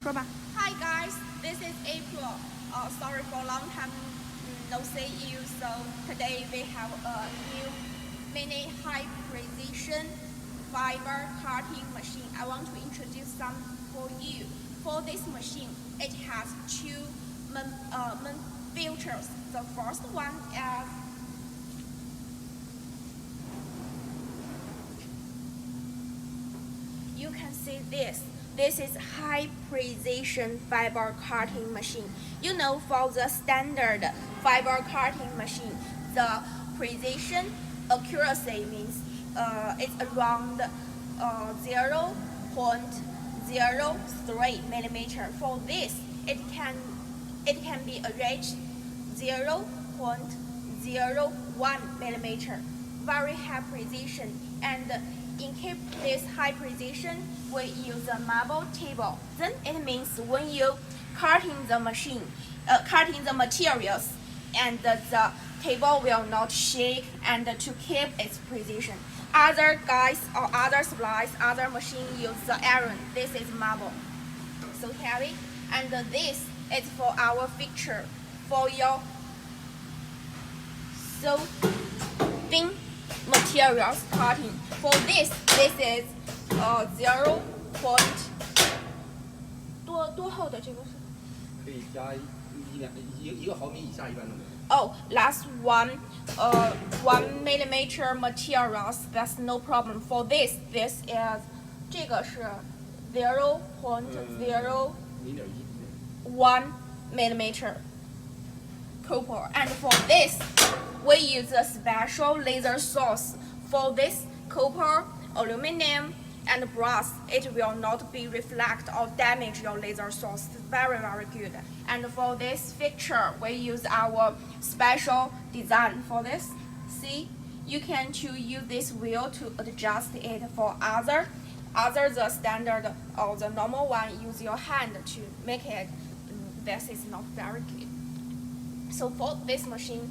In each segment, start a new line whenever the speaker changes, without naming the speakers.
Hi guys, this is April. Sorry for a long time no see you. So today we have a new mini high precision fiber cutting machine. I want to introduce some for you. For this machine, it has two main features. The first one is you can see this. This is high precision fiber cutting machine. You know, for the standard fiber cutting machine, the precision accuracy means it's around 0.03 millimeter. For this, it can be reached 0.01 millimeter. Very high precision, and in keep this high precision, we use a marble table. Then it means when you cutting the materials, and the table will not shake, and to keep its precision. Other guys or other supplies, other machine use the iron. This is marble, so heavy, and this is for our fixture, for your so thin materials cutting. For this is 0. 多厚的这个是？
可以加一个毫米以下一般都没有。
Oh, last one 1 millimeter materials. That's no problem. For this is 这个是 0.01 millimeter copper, and for this we use a special laser source. For this copper, aluminum, and brass, it will not be reflect or damage your laser source. It's very good. And for this fixture, we use our special design for this. See, you can use this wheel to adjust it. For other the standard or the normal one, use your hand to make it. This is not very good. So for this machine,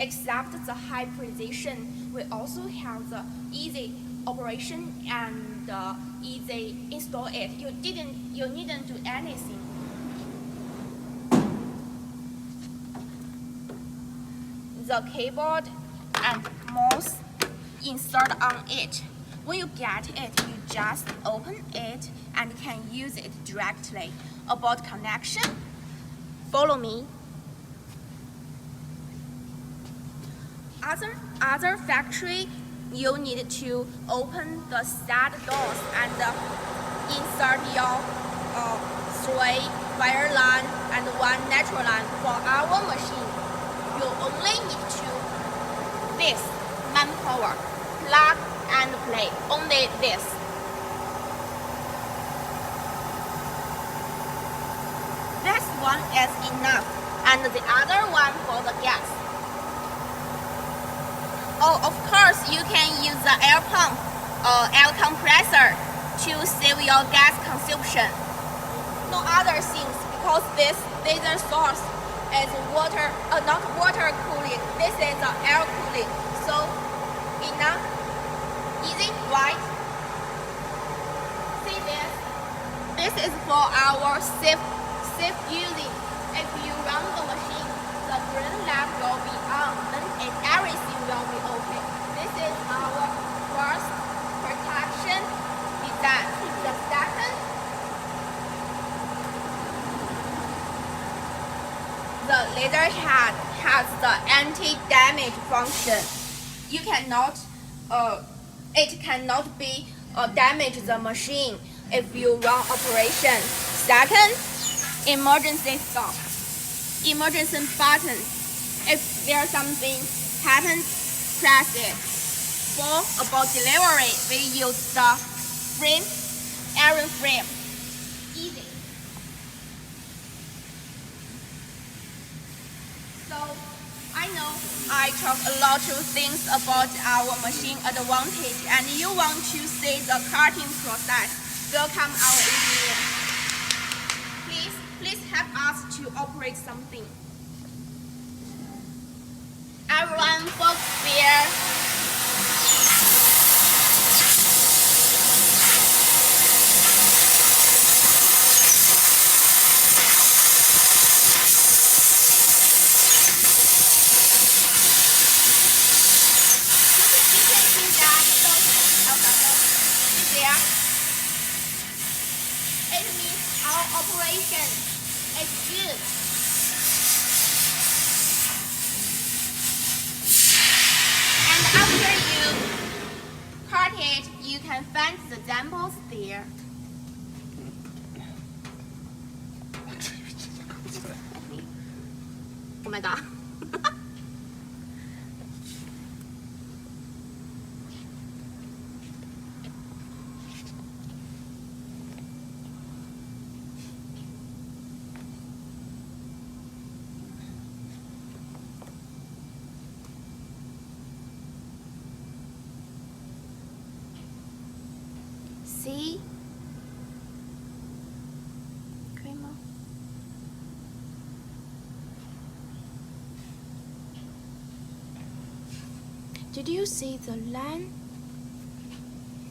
except the high precision, we also have the easy operation and easy install it. You needn't do anything. The keyboard and mouse insert on it. When you get it, you just open it and can use it directly. About connection, follow me. Other factory, you need to open the side doors and insert your 3 wire line and 1 natural line. For our machine, you only need to this manpower, plug and play. Only this. This one is enough, and the other one for the gas. Oh, of course, you can use the air pump or air compressor to save your gas consumption. No other things, because this laser source is not water cooling. This is air cooling. So enough, easy, right? See this? This is for our safe using. If you run the machine, the green light will be on, and everything will be okay. This is our first protection design. The second, the laser head has the anti-damage function. You cannot, it cannot be damage the machine if you run operation. Second, emergency stop. Emergency button. If there's something happens, press it. For about delivery, we use the frame, iron frame. Easy. So I know I talk a lot of things about our machine advantage, and you want to see the cutting process. Welcome our engineer. Please help us to operate something. Everyone focus here. operation is good. And after you cut it, you can find the examples there. Oh my god. See? Creamer. Did you see the line?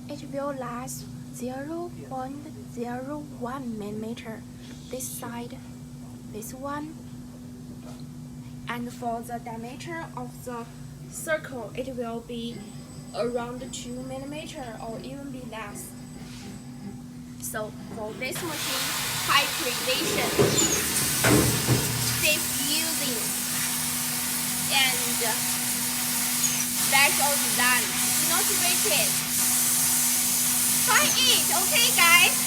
It will last 0.01 millimeter. This side, this one. And for the diameter of the circle, it will be around 2 millimeter or even be less. So for this machine, high precision, safe using, and special design, not rigid. Try it, okay guys?